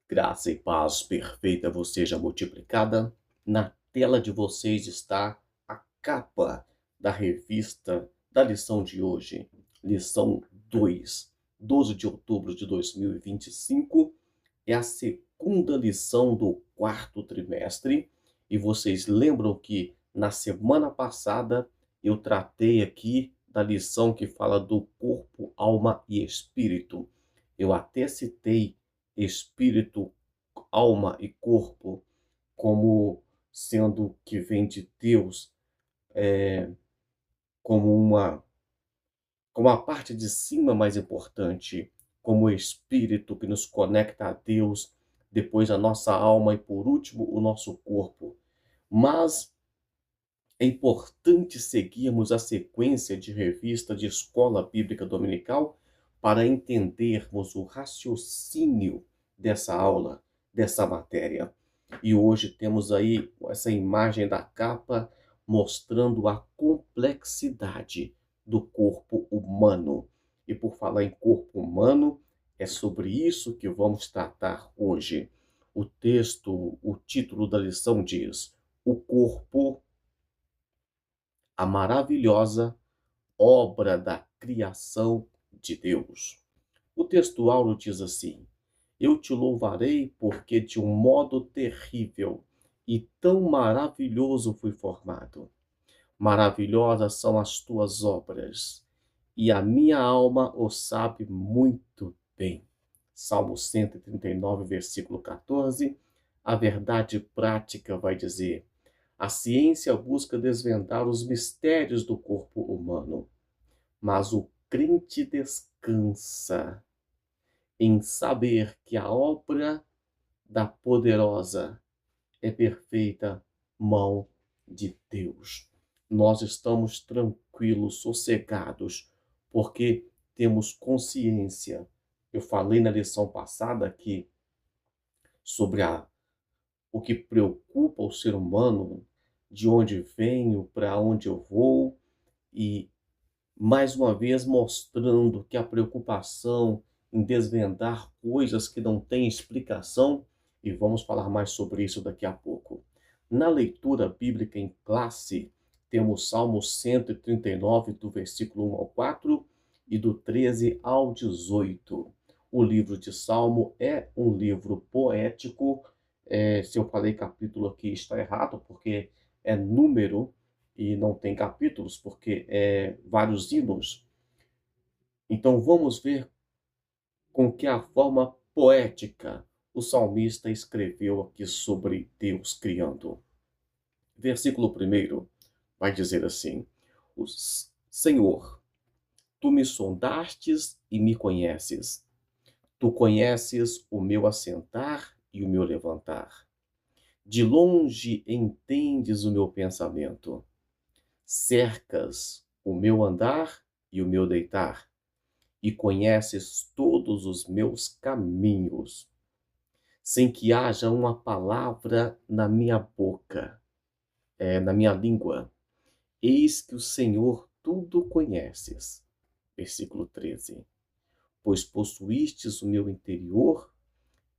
Graça e paz perfeita vos seja multiplicada. Na tela de vocês está a capa da revista da lição de hoje, lição 2, 12 de outubro de 2025. É a segunda lição do quarto trimestre. E vocês lembram que na semana passada eu tratei aqui da lição que fala do corpo, alma e espírito. Eu até citei espírito, alma e corpo como sendo que vem de Deus, como como a parte de cima mais importante, como o espírito que nos conecta a Deus, depois a nossa alma e por último o nosso corpo. Mas é importante seguirmos a sequência de revista de Escola Bíblica Dominical para entendermos o raciocínio dessa aula, dessa matéria. E hoje temos aí essa imagem da capa mostrando a complexidade do corpo humano. E por falar em corpo humano, é sobre isso que vamos tratar hoje. O título da lição diz: O corpo, a maravilhosa obra da criação de Deus. O texto áureo diz assim: Eu te louvarei porque de um modo terrível e tão maravilhoso fui formado. Maravilhosas são as tuas obras, e a minha alma o sabe muito bem. Salmo 139, versículo 14. A verdade prática vai dizer: a ciência busca desvendar os mistérios do corpo humano, mas o crente descansa em saber que a obra da poderosa é perfeita mão de Deus. Nós estamos tranquilos, sossegados, porque temos consciência. Eu falei na lição passada que sobre o que preocupa o ser humano, de onde venho, para onde eu vou, e mais uma vez mostrando que a preocupação em desvendar coisas que não têm explicação, e vamos falar mais sobre isso daqui a pouco. Na leitura bíblica em classe, temos Salmo 139, do versículo 1 ao 4 e do 13 ao 18. O livro de Salmo é um livro poético. Se eu falei capítulo aqui, está errado, porque é número e não tem capítulos, porque é vários hinos. Então vamos ver com que a forma poética o salmista escreveu aqui sobre Deus criando. Versículo 1 vai dizer assim: Senhor, tu me sondastes e me conheces. Tu conheces o meu assentar e o meu levantar. De longe entendes o meu pensamento. Cercas o meu andar e o meu deitar, e conheces todos os meus caminhos, sem que haja uma palavra na minha boca, na minha língua. Eis que o Senhor tudo conheces. Versículo 13. Pois possuístes o meu interior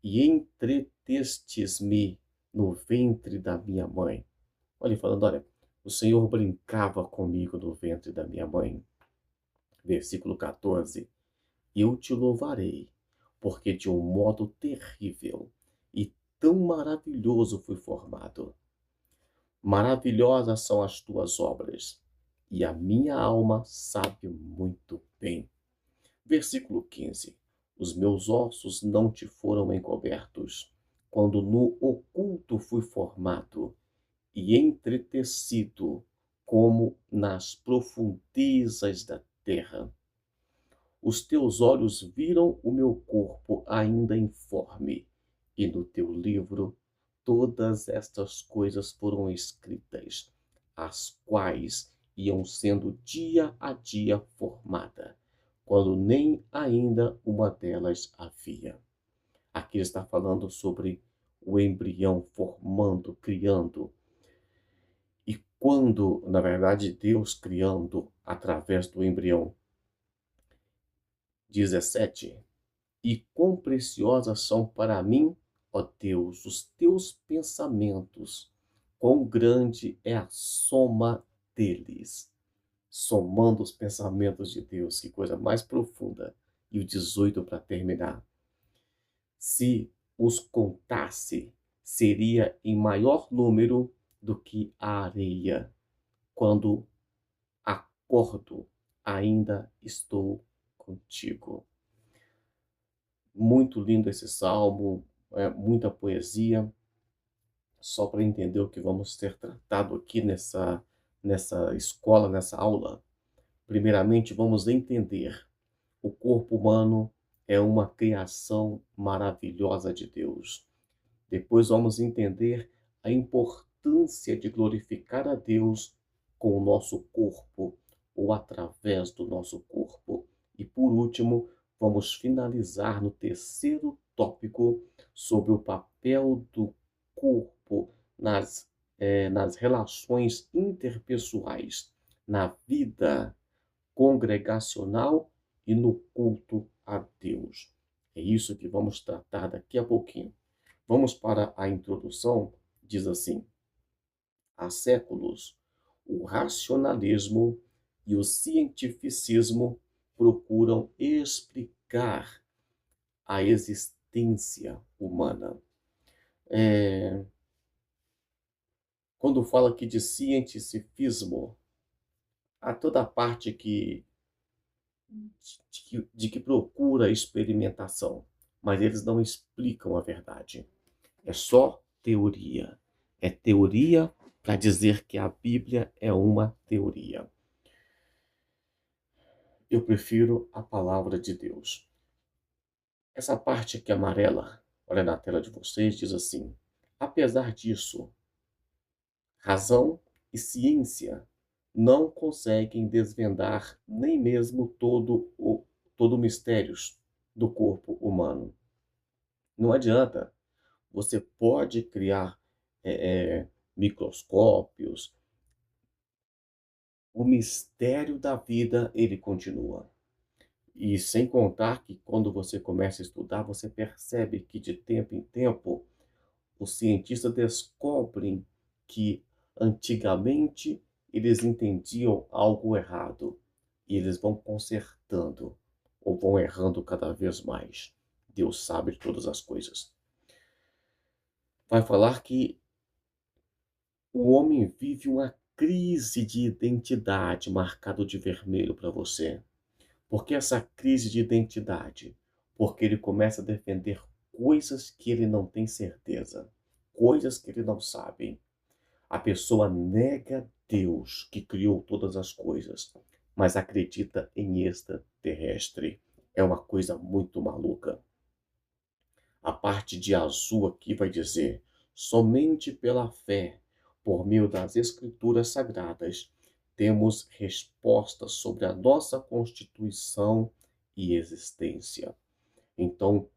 e entretestes-me no ventre da minha mãe. Olha, falando, olha, o Senhor brincava comigo no ventre da minha mãe. Versículo 14. Eu te louvarei, porque de um modo terrível e tão maravilhoso fui formado. Maravilhosas são as tuas obras, e a minha alma sabe muito bem. Versículo 15. Os meus ossos não te foram encobertos, quando no oculto fui formado e entretecido como nas profundezas da terra. Os teus olhos viram o meu corpo ainda informe, e no teu livro todas estas coisas foram escritas, as quais iam sendo dia a dia formada, quando nem ainda uma delas havia. Aqui está falando sobre o embrião formando, criando. E quando, na verdade, Deus criando através do embrião. 17. E quão preciosas são para mim ó Deus, os teus pensamentos, quão grande é a soma deles. Somando os pensamentos de Deus, que coisa mais profunda. E o 18 para terminar. Se os contasse, seria em maior número do que a areia. Quando acordo, ainda estou contigo. Muito lindo esse salmo, muita poesia. Só para entender o que vamos ter tratado aqui nessa escola, nessa aula. Primeiramente, vamos entender: o corpo humano é uma criação maravilhosa de Deus. Depois vamos entender a importância de glorificar a Deus com o nosso corpo ou através do nosso corpo. E por último, vamos finalizar no terceiro tópico sobre o papel do corpo nas relações interpessoais, na vida congregacional e no culto a Deus. É isso que vamos tratar daqui a pouquinho. Vamos para a introdução. Diz assim: há séculos, o racionalismo e o cientificismo procuram explicar a existência humana. Quando fala aqui de cientificismo, há toda a parte de que procura experimentação, mas eles não explicam a verdade. É só teoria. É teoria para dizer que a Bíblia é uma teoria. Eu prefiro a palavra de Deus. Essa parte aqui amarela, olha na tela de vocês, diz assim: apesar disso, razão e ciência não conseguem desvendar nem mesmo todo mistérios do corpo humano. Não adianta. Você pode criar microscópios. O mistério da vida, ele continua. E sem contar que quando você começa a estudar, você percebe que de tempo em tempo os cientistas descobrem que antigamente eles entendiam algo errado e eles vão consertando ou vão errando cada vez mais. Deus sabe de todas as coisas. Vai falar que o homem vive uma crise de identidade marcado de vermelho para você. Por que essa crise de identidade? Porque ele começa a defender coisas que ele não tem certeza, coisas que ele não sabe. A pessoa nega Deus que criou todas as coisas, mas acredita em extraterrestre. É uma coisa muito maluca. A parte de azul aqui vai dizer: somente pela fé, por meio das Escrituras Sagradas, temos respostas sobre a nossa constituição e existência. Então,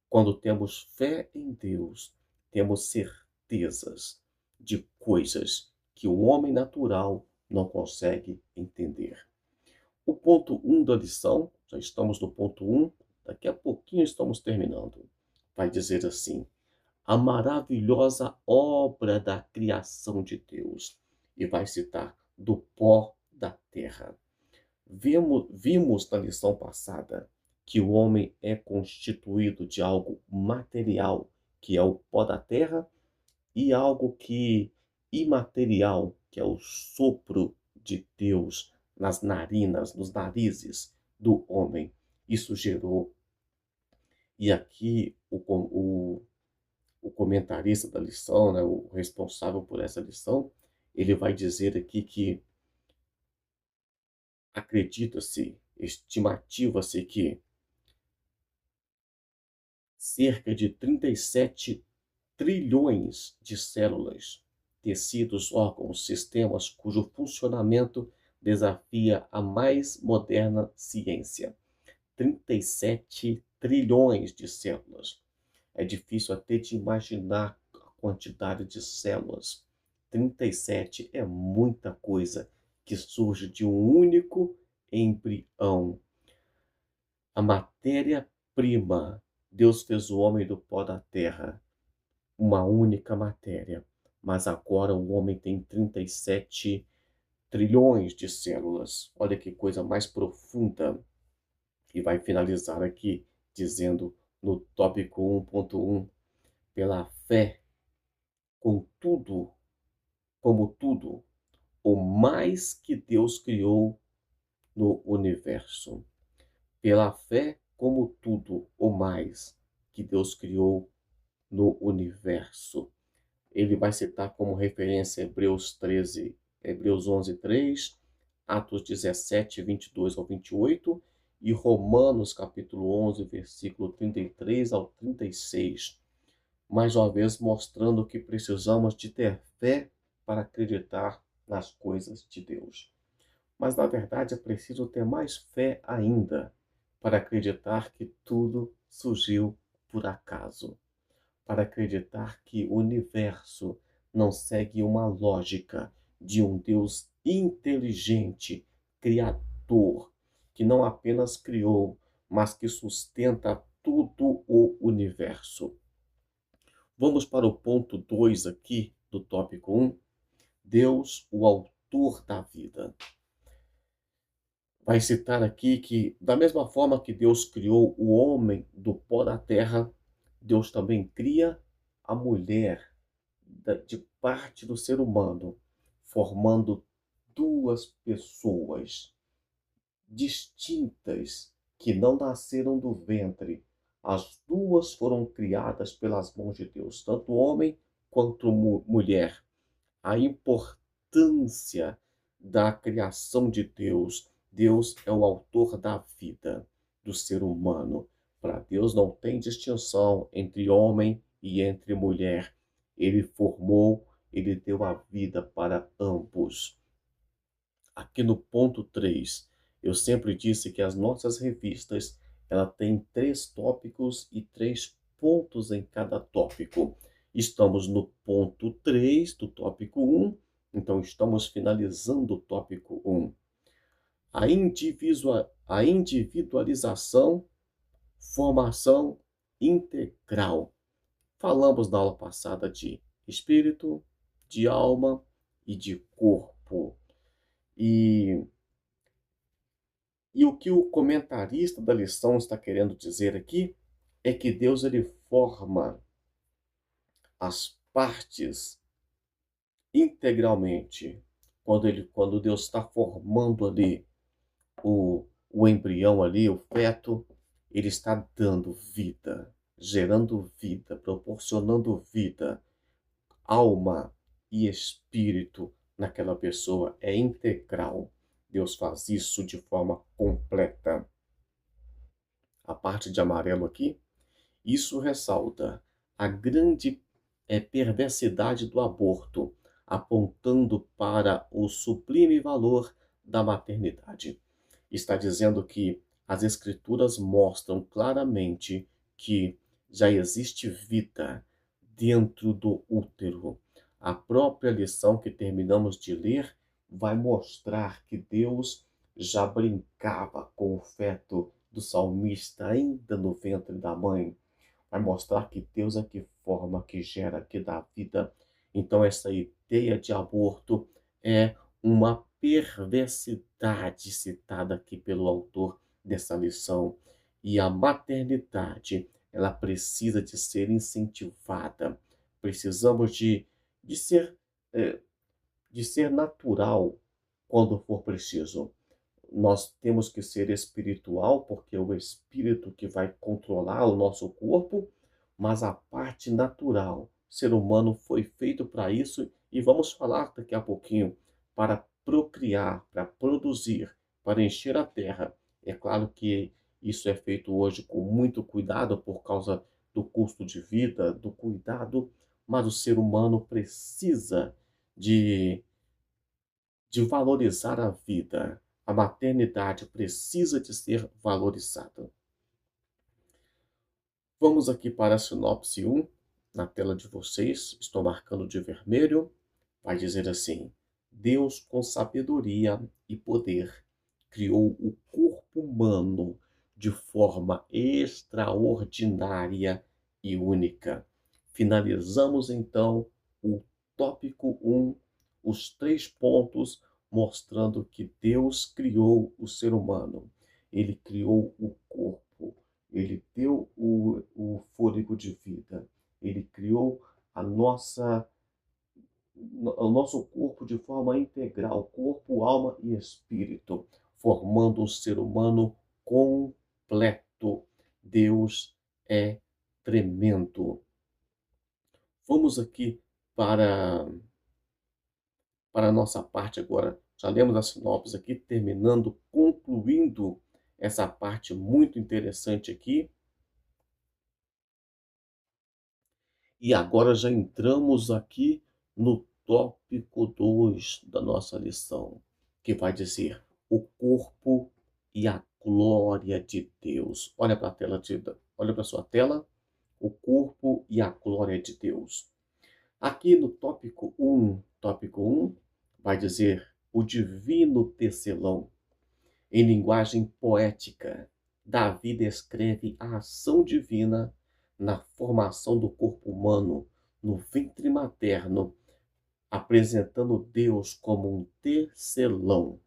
quando temos fé em Deus, temos certezas de coisas que o homem natural não consegue entender. O ponto 1 da lição, já estamos no ponto 1, daqui a pouquinho estamos terminando. Vai dizer assim: a maravilhosa obra da criação de Deus. E vai citar: do pó da terra. Vimos na lição passada que o homem é constituído de algo material, que é o pó da terra, e algo imaterial, que é o sopro de Deus nas narinas, nos narizes do homem. Isso gerou. E aqui o comentarista da lição, né, o responsável por essa lição, ele vai dizer aqui que acredita-se, estimativa-se que cerca de 37 trilhões de células, tecidos, órgãos, sistemas cujo funcionamento desafia a mais moderna ciência. 37 trilhões de células. É difícil até de imaginar a quantidade de células. 37 é muita coisa que surge de um único embrião. A matéria-prima Deus fez o homem do pó da terra, uma única matéria, mas agora o homem tem 37 trilhões de células. Olha que coisa mais profunda. E vai finalizar aqui dizendo no tópico 1.1, pela fé, contudo, como tudo, o mais que Deus criou no universo. Pela fé, como tudo, o mais que Deus criou no universo. Ele vai citar como referência Hebreus 11:3, Atos 17:22 ao 28 e Romanos capítulo 11, versículo 33 ao 36. Mais uma vez mostrando que precisamos de ter fé para acreditar nas coisas de Deus. Mas na verdade é preciso ter mais fé ainda para acreditar que tudo surgiu por acaso, para acreditar que o universo não segue uma lógica de um Deus inteligente, criador, que não apenas criou, mas que sustenta todo o universo. Vamos para o ponto 2 aqui do tópico 1. Deus, o autor da vida. Vai citar aqui que, da mesma forma que Deus criou o homem do pó da terra, Deus também cria a mulher de parte do ser humano, formando duas pessoas distintas que não nasceram do ventre. As duas foram criadas pelas mãos de Deus, tanto homem quanto mulher. A importância da criação de Deus. Deus é o autor da vida do ser humano. Para Deus não tem distinção entre homem e entre mulher. Ele formou, ele deu a vida para ambos. Aqui no ponto 3, eu sempre disse que as nossas revistas, ela tem 3 tópicos e 3 pontos em cada tópico. Estamos no ponto 3 do tópico 1, então estamos finalizando o tópico 1. A individualização, formação integral. Falamos na aula passada de espírito, de alma e de corpo. E o que o comentarista da lição está querendo dizer aqui é que Deus ele forma as partes integralmente. Quando Deus está formando ali o embrião ali, o feto, ele está dando vida, gerando vida, proporcionando vida, alma e espírito naquela pessoa. É integral. Deus faz isso de forma completa. A parte de amarelo aqui, isso ressalta a grande perversidade do aborto, apontando para o sublime valor da maternidade. Está dizendo que as escrituras mostram claramente que já existe vida dentro do útero. A própria lição que terminamos de ler vai mostrar que Deus já brincava com o feto do salmista ainda no ventre da mãe. Vai mostrar que Deus é que forma, que gera, que dá vida. Então essa ideia de aborto é uma perversidade citada aqui pelo autor dessa lição. E a maternidade, ela precisa de ser incentivada. Precisamos de ser, eh, de ser natural quando for preciso. Nós temos que ser espiritual, porque é o espírito que vai controlar o nosso corpo, mas a parte natural, o ser humano foi feito para isso e vamos falar daqui a pouquinho, para procriar, para produzir, para encher a terra. É claro que isso é feito hoje com muito cuidado por causa do custo de vida, do cuidado, mas o ser humano precisa de valorizar a vida. A maternidade precisa de ser valorizada. Vamos aqui para a sinopse 1, na tela de vocês, estou marcando de vermelho. Vai dizer assim: Deus, com sabedoria e poder, criou o corpo humano de forma extraordinária e única. Finalizamos então o tópico 1, os 3 pontos mostrando que Deus criou o ser humano. Ele criou o corpo, ele deu o fôlego de vida, ele criou o nosso corpo de forma integral, corpo, alma e espírito, formando um ser humano completo. Deus é tremendo. Vamos aqui para, para a nossa parte agora. Já lemos a sinopse aqui, terminando, concluindo essa parte muito interessante aqui. E agora já entramos aqui no tópico 2 da nossa lição, que vai dizer o corpo e a glória de Deus. Olha para a tela, olha para a sua tela, o corpo e a glória de Deus. Aqui no tópico 1 vai dizer o divino tecelão. Em linguagem poética, Davi descreve a ação divina na formação do corpo humano no ventre materno, apresentando Deus como um tecelão.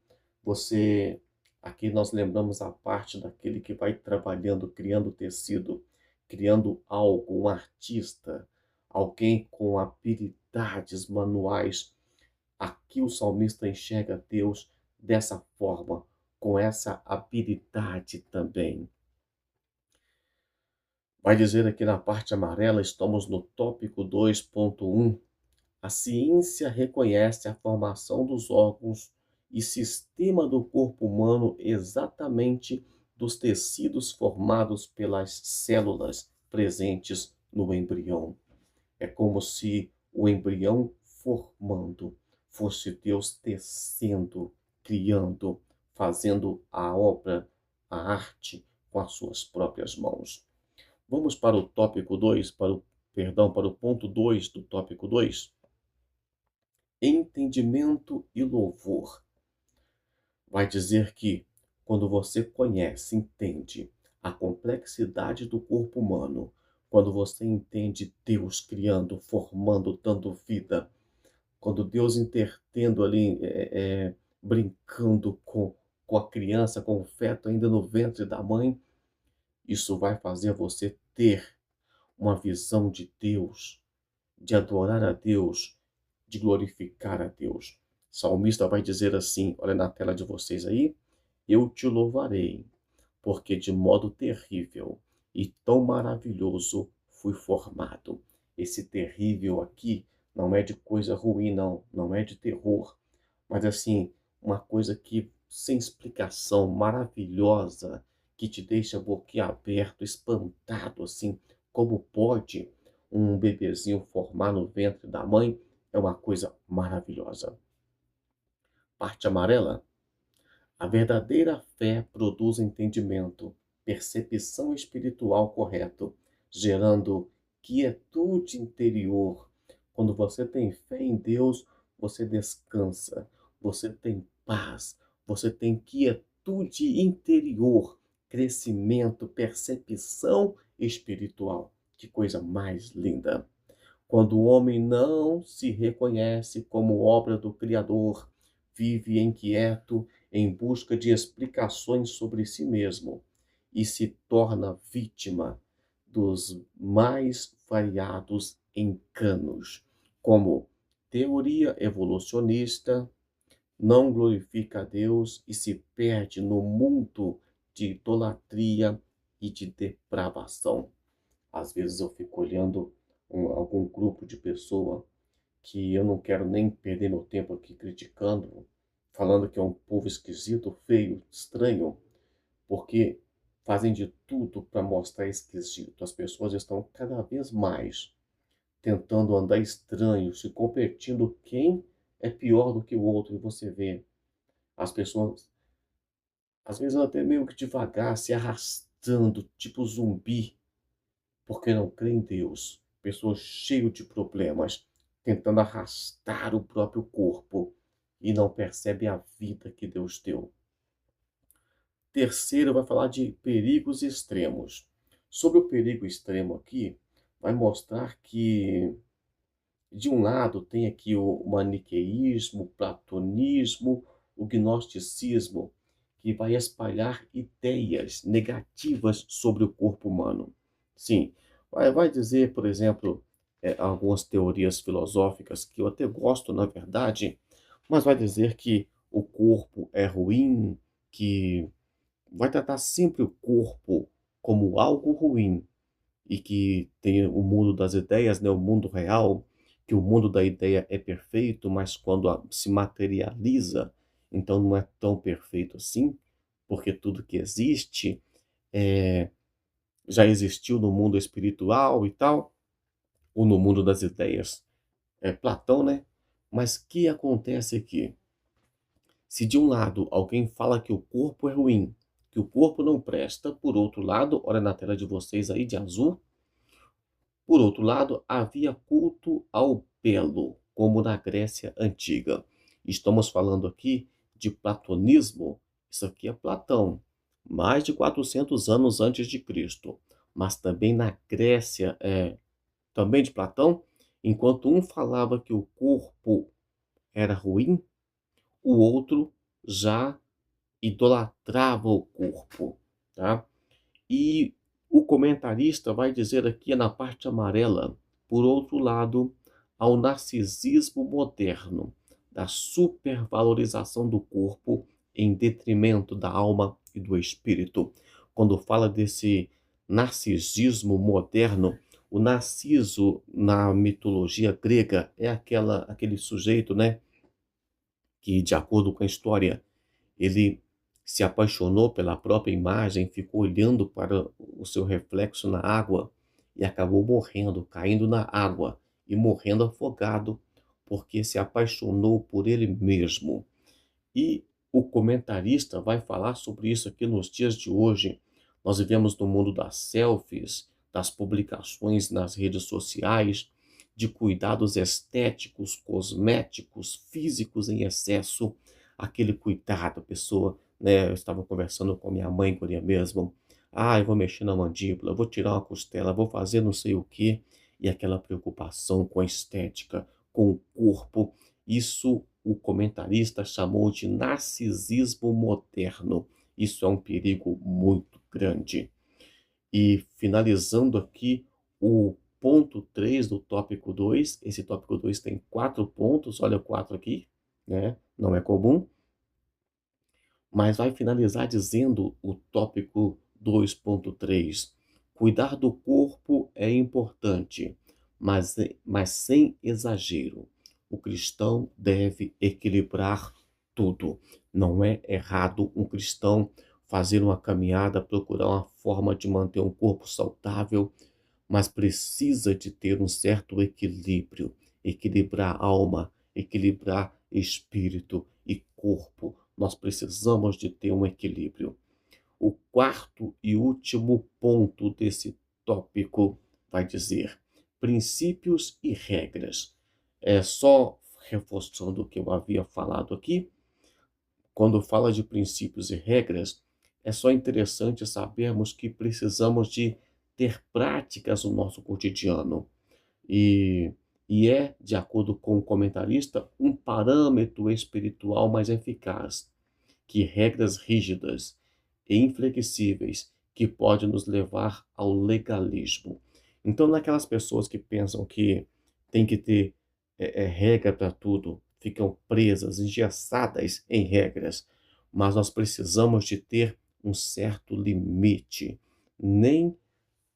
Aqui nós lembramos a parte daquele que vai trabalhando, criando tecido, criando algo, um artista, alguém com habilidades manuais. Aqui o salmista enxerga Deus dessa forma, com essa habilidade também. Vai dizer aqui na parte amarela, estamos no tópico 2.1. A ciência reconhece a formação dos órgãos e sistema do corpo humano exatamente dos tecidos formados pelas células presentes no embrião. É como se o embrião formando fosse Deus tecendo, criando, fazendo a obra, a arte com as suas próprias mãos. Vamos para o tópico 2, para o ponto 2 do tópico 2. Entendimento e louvor. Vai dizer que quando você conhece, entende a complexidade do corpo humano, quando você entende Deus criando, formando, dando vida, quando Deus intertendo ali, brincando com a criança, com o feto ainda no ventre da mãe, isso vai fazer você ter uma visão de Deus, de adorar a Deus, de glorificar a Deus. O salmista vai dizer assim, olha na tela de vocês aí, eu te louvarei, porque de modo terrível e tão maravilhoso fui formado. Esse terrível aqui não é de coisa ruim, não é de terror, mas assim, uma coisa que sem explicação, maravilhosa, que te deixa boquiaberto, espantado, assim, como pode um bebezinho formar no ventre da mãe, é uma coisa maravilhosa. Parte amarela. A verdadeira fé produz entendimento, percepção espiritual correto, gerando quietude interior. Quando você tem fé em Deus, você descansa, você tem paz, você tem quietude interior, crescimento, percepção espiritual. Que coisa mais linda! Quando o homem não se reconhece como obra do Criador, vive inquieto em busca de explicações sobre si mesmo e se torna vítima dos mais variados enganos, como teoria evolucionista, não glorifica a Deus e se perde no mundo de idolatria e de depravação. Às vezes eu fico olhando algum grupo de pessoa que eu não quero nem perder meu tempo aqui criticando, falando que é um povo esquisito, feio, estranho, porque fazem de tudo para mostrar esquisito. As pessoas estão cada vez mais tentando andar estranho, se competindo quem é pior do que o outro. E você vê as pessoas, às vezes até meio que devagar, se arrastando, tipo zumbi, porque não crê em Deus. Pessoas cheias de problemas, tentando arrastar o próprio corpo e não percebe a vida que Deus deu. terceiro vai falar de perigos extremos. Sobre o perigo extremo aqui, vai mostrar que, de um lado, tem aqui o maniqueísmo, o platonismo, o gnosticismo, que vai espalhar ideias negativas sobre o corpo humano. Sim, vai dizer, por exemplo, algumas teorias filosóficas que eu até gosto, na verdade, mas vai dizer que o corpo é ruim, que vai tratar sempre o corpo como algo ruim e que tem o mundo das ideias, né, o mundo real, que o mundo da ideia é perfeito, mas quando se materializa, então não é tão perfeito assim, porque tudo que existe é, já existiu no mundo espiritual e tal, ou no mundo das ideias. É Platão, né? Mas o que acontece aqui? Se de um lado alguém fala que o corpo é ruim, que o corpo não presta, por outro lado, olha na tela de vocês aí de azul, por outro lado, havia culto ao belo, como na Grécia Antiga. Estamos falando aqui de platonismo. Isso aqui é Platão, mais de 400 anos antes de Cristo. Mas também na Grécia, também de Platão, enquanto um falava que o corpo era ruim, o outro já idolatrava o corpo, tá? E o comentarista vai dizer aqui na parte amarela, por outro lado, ao narcisismo moderno, da supervalorização do corpo em detrimento da alma e do espírito. Quando fala desse narcisismo moderno, o Narciso na mitologia grega é aquele sujeito, né, que de acordo com a história ele se apaixonou pela própria imagem, ficou olhando para o seu reflexo na água e acabou morrendo, caindo na água e morrendo afogado, porque se apaixonou por ele mesmo. E o comentarista vai falar sobre isso aqui nos dias de hoje. Nós vivemos no mundo das selfies, das publicações nas redes sociais, de cuidados estéticos, cosméticos, físicos em excesso, aquele cuidado, a pessoa, né, eu estava conversando com minha mãe, com ele mesmo, eu vou mexer na mandíbula, vou tirar uma costela, vou fazer não sei o quê, e aquela preocupação com a estética, com o corpo, isso o comentarista chamou de narcisismo moderno. Isso é um perigo muito grande. E finalizando aqui o ponto 3 do tópico 2, esse tópico 2 tem 4 pontos, olha 4 aqui, né? Não é comum, mas vai finalizar dizendo o tópico 2.3. Cuidar do corpo é importante, mas sem exagero. O cristão deve equilibrar tudo. Não é errado um cristão fazer uma caminhada, procurar uma forma de manter um corpo saudável, mas precisa de ter um certo equilíbrio, equilibrar alma, equilibrar espírito e corpo. Nós precisamos de ter um equilíbrio. O quarto e último ponto desse tópico vai dizer princípios e regras. É só reforçando o que eu havia falado aqui, quando fala de princípios e regras, é só interessante sabermos que precisamos de ter práticas no nosso cotidiano. E, e é, de acordo com o comentarista, um parâmetro espiritual mais eficaz que regras rígidas e inflexíveis que podem nos levar ao legalismo. Então, naquelas pessoas que pensam que tem que ter regra para tudo, ficam presas, engessadas em regras, mas nós precisamos de ter um certo limite. Nem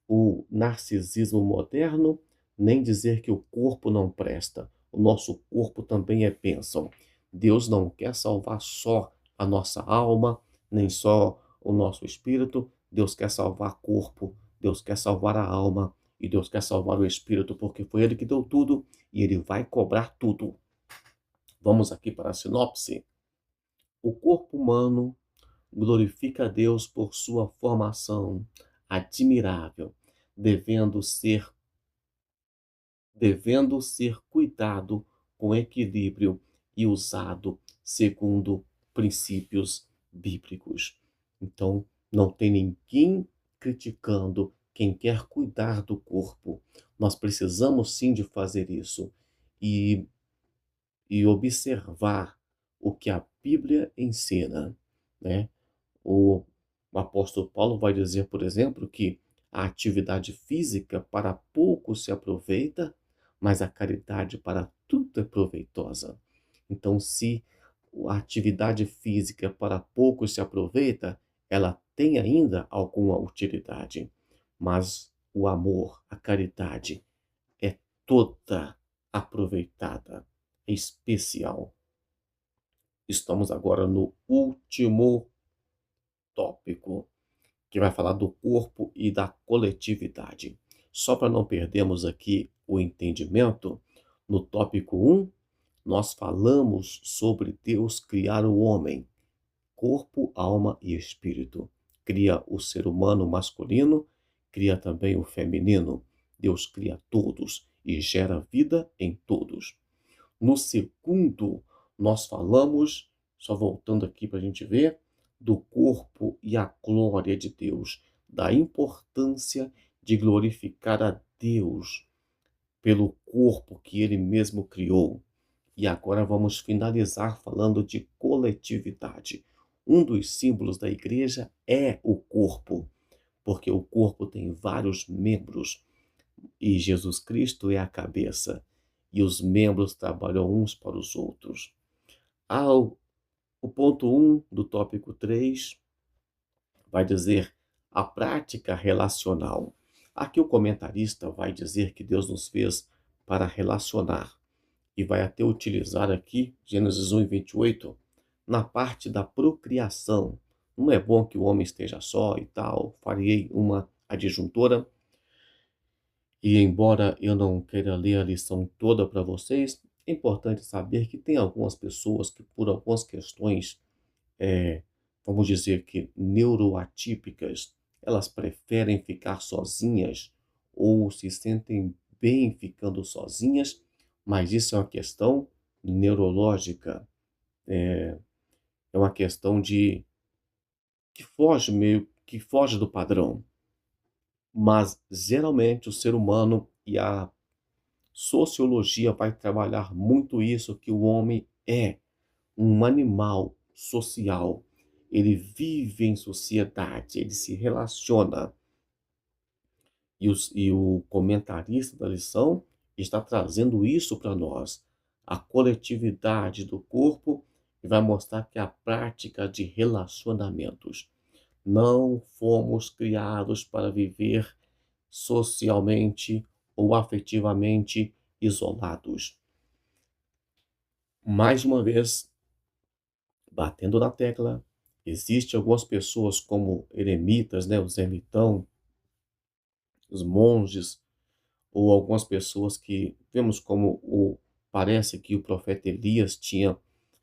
o narcisismo moderno, nem dizer que o corpo não presta. O nosso corpo também é bênção. Deus não quer salvar só a nossa alma, nem só o nosso espírito. Deus quer salvar corpo, Deus quer salvar a alma e Deus quer salvar o espírito, porque foi Ele que deu tudo e Ele vai cobrar tudo. Vamos aqui para a sinopse. O corpo humano glorifica a Deus por sua formação admirável, devendo ser cuidado com equilíbrio e usado segundo princípios bíblicos. Então, não tem ninguém criticando quem quer cuidar do corpo. Nós precisamos sim de fazer isso e, e observar o que a Bíblia ensina, né? O apóstolo Paulo vai dizer, por exemplo, que a atividade física para pouco se aproveita, mas a caridade para tudo é proveitosa. Então, se a atividade física para pouco se aproveita, ela tem ainda alguma utilidade, mas o amor, a caridade é toda aproveitada, é especial. Estamos agora no último tópico, que vai falar do corpo e da coletividade. Só para não perdermos aqui o entendimento, no tópico 1, nós falamos sobre Deus criar o homem, corpo, alma e espírito. Cria o ser humano masculino, cria também o feminino. Deus cria todos e gera vida em todos. No segundo, nós falamos, só voltando aqui para a gente ver, do corpo e a glória de Deus, da importância de glorificar a Deus pelo corpo que Ele mesmo criou. E agora vamos finalizar falando de coletividade. Um dos símbolos da igreja é o corpo, porque o corpo tem vários membros e Jesus Cristo é a cabeça, e os membros trabalham uns para os outros. O ponto 1 do tópico 3 vai dizer a prática relacional. Aqui o comentarista vai dizer que Deus nos fez para relacionar e vai até utilizar aqui Gênesis 1 e 28 na parte da procriação. Não é bom que o homem esteja só e tal, farei uma adjuntora. E embora eu não queira ler a lição toda para vocês, é importante saber que tem algumas pessoas que, por algumas questões, vamos dizer que neuroatípicas, elas preferem ficar sozinhas ou se sentem bem ficando sozinhas, mas isso é uma questão neurológica, é uma questão de que foge do padrão. Mas geralmente o ser humano e a sociologia vai trabalhar muito isso, que o homem é um animal social. Ele vive em sociedade, ele se relaciona. E o comentarista da lição está trazendo isso para nós, a coletividade do corpo, e vai mostrar que a prática de relacionamentos. Não fomos criados para viver socialmente ou afetivamente isolados. Mais uma vez, batendo na tecla, existem algumas pessoas como eremitas, né, os ermitão, os monges, ou algumas pessoas que vemos como parece que o profeta Elias tinha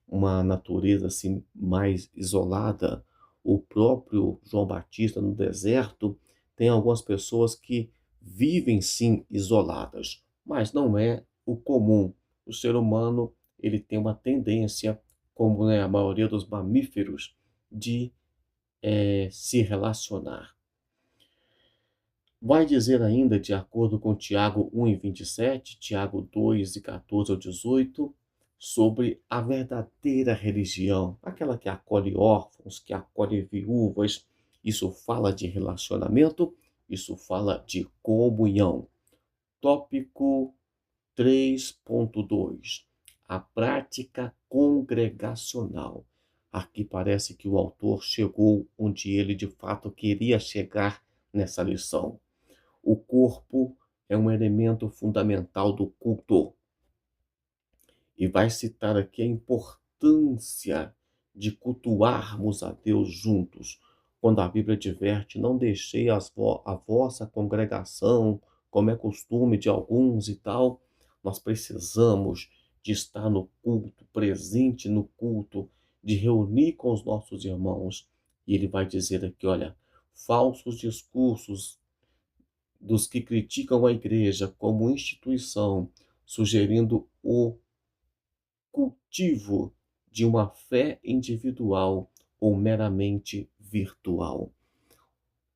uma natureza assim mais isolada. O próprio João Batista no deserto tem algumas pessoas que vivem sim isoladas, mas não é o comum. O ser humano, ele tem uma tendência, como né, a maioria dos mamíferos, de se relacionar. Vai dizer ainda, de acordo com Tiago 1 e 27, Tiago 2 e 14 ao 18, sobre a verdadeira religião, aquela que acolhe órfãos, que acolhe viúvas. Isso fala de relacionamento, isso fala de comunhão. Tópico 3.2, a prática congregacional. Aqui parece que o autor chegou onde ele de fato queria chegar nessa lição. O corpo é um elemento fundamental do culto. E vai citar aqui a importância de cultuarmos a Deus juntos. Quando a Bíblia adverte, não deixei a vossa congregação, como é costume de alguns e tal. Nós precisamos de estar no culto, presente no culto, de reunir com os nossos irmãos. E ele vai dizer aqui, olha, falsos discursos dos que criticam a igreja como instituição, sugerindo o cultivo de uma fé individual ou meramente virtual.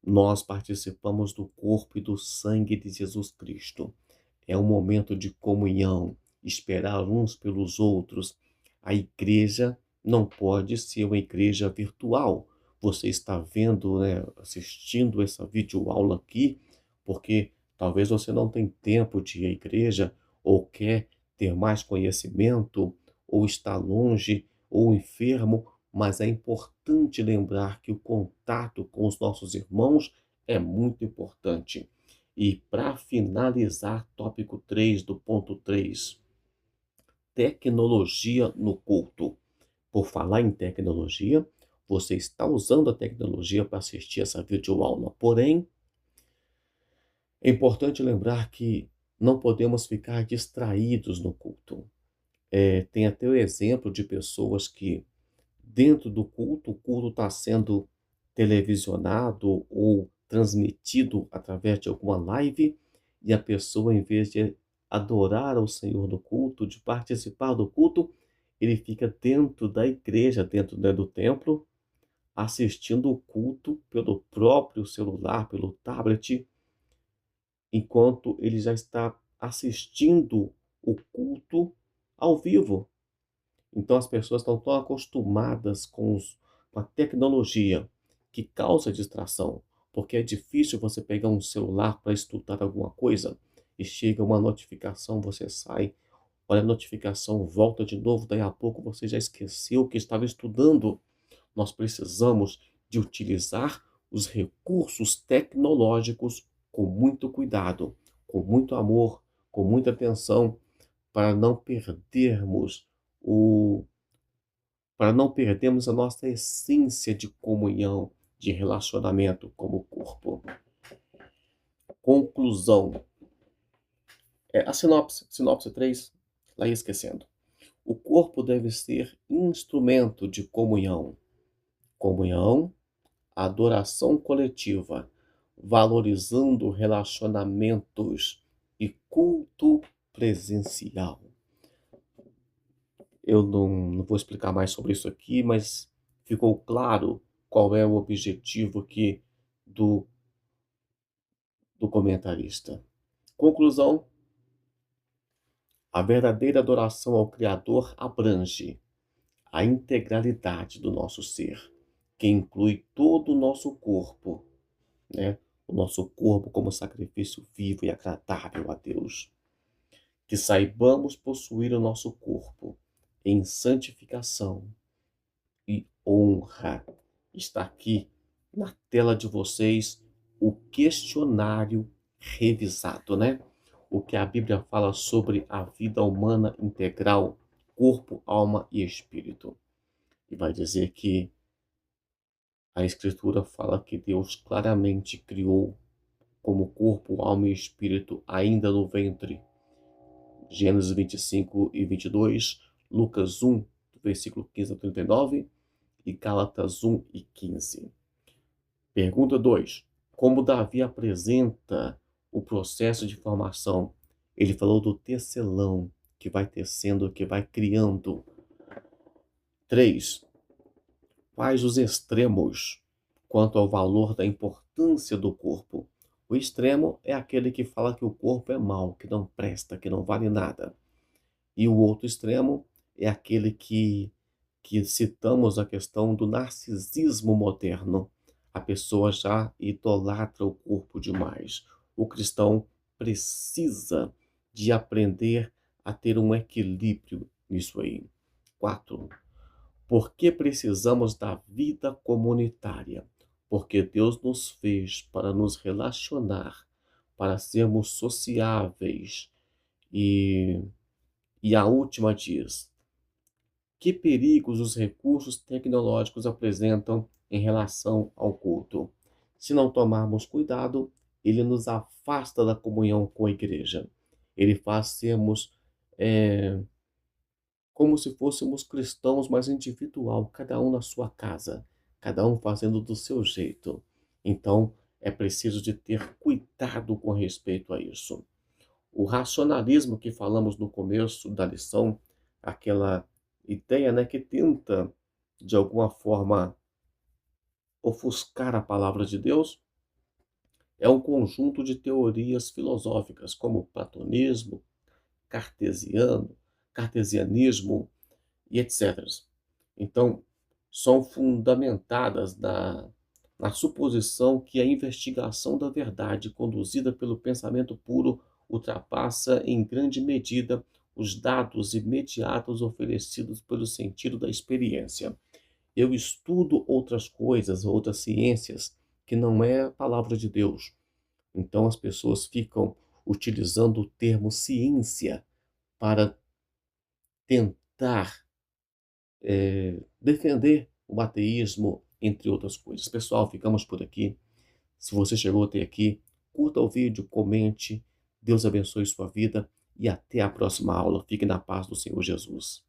Nós participamos do corpo e do sangue de Jesus Cristo. É um momento de comunhão, esperar uns pelos outros. A igreja não pode ser uma igreja virtual. Você está vendo, né, assistindo essa videoaula aqui, porque talvez você não tenha tempo de ir à igreja, ou quer ter mais conhecimento, ou está longe, ou enfermo, mas é importante lembrar que o contato com os nossos irmãos é muito importante. E para finalizar, tópico 3 do ponto 3, tecnologia no culto. Por falar em tecnologia, você está usando a tecnologia para assistir essa videoaula, porém, é importante lembrar que não podemos ficar distraídos no culto. Tem até o exemplo de pessoas que, dentro do culto, o culto está sendo televisionado ou transmitido através de alguma live, e a pessoa, em vez de adorar ao Senhor no culto, de participar do culto, ele fica dentro da igreja, dentro, né, do templo, assistindo o culto pelo próprio celular, pelo tablet, enquanto ele já está assistindo o culto ao vivo. Então as pessoas estão tão acostumadas com a tecnologia que causa distração, porque é difícil você pegar um celular para estudar alguma coisa e chega uma notificação, você sai, olha a notificação, volta de novo, daí a pouco você já esqueceu o que estava estudando. Nós precisamos de utilizar os recursos tecnológicos com muito cuidado, com muito amor, com muita atenção, para não perdermos o para não perdermos a nossa essência de comunhão, de relacionamento como corpo. Conclusão. A sinopse 3, lá ia esquecendo. O corpo deve ser instrumento de comunhão. Comunhão, adoração coletiva, valorizando relacionamentos e culto presencial. Eu não vou explicar mais sobre isso aqui, mas ficou claro qual é o objetivo aqui do comentarista. Conclusão: a verdadeira adoração ao Criador abrange a integralidade do nosso ser, que inclui todo o nosso corpo, né? O nosso corpo como sacrifício vivo e agradável a Deus. Que saibamos possuir o nosso corpo em santificação e honra. Está aqui na tela de vocês o questionário revisado, né? O que a Bíblia fala sobre a vida humana integral, corpo, alma e espírito. E vai dizer que a Escritura fala que Deus claramente criou como corpo, alma e espírito ainda no ventre. Gênesis 25 e 22, Lucas 1, versículo 15 a 39 e Gálatas 1 e 15. Pergunta 2. Como Davi apresenta o processo de formação? Ele falou do tecelão, que vai tecendo, que vai criando. 3. Quais os extremos quanto ao valor da importância do corpo? O extremo é aquele que fala que o corpo é mau, que não presta, que não vale nada. E o outro extremo é aquele que citamos a questão do narcisismo moderno. A pessoa já idolatra o corpo demais. O cristão precisa de aprender a ter um equilíbrio nisso aí. 4. Por que precisamos da vida comunitária? Porque Deus nos fez para nos relacionar, para sermos sociáveis. E a última diz: que perigos os recursos tecnológicos apresentam em relação ao culto? Se não tomarmos cuidado, ele nos afasta da comunhão com a igreja. Ele faz sermos como se fôssemos cristãos, mas individual, cada um na sua casa, cada um fazendo do seu jeito. Então, é preciso de ter cuidado com respeito a isso. O racionalismo que falamos no começo da lição, aquela ideia, né, que tenta, de alguma forma, ofuscar a palavra de Deus é um conjunto de teorias filosóficas, como platonismo, cartesiano, cartesianismo e etc. Então, são fundamentadas na suposição que a investigação da verdade, conduzida pelo pensamento puro, ultrapassa em grande medida os dados imediatos oferecidos pelo sentido da experiência. Eu estudo outras coisas, outras ciências, que não é a palavra de Deus. Então as pessoas ficam utilizando o termo ciência para tentar defender o ateísmo, entre outras coisas. Pessoal, ficamos por aqui. Se você chegou até aqui, curta o vídeo, comente. Deus abençoe sua vida e até a próxima aula. Fique na paz do Senhor Jesus.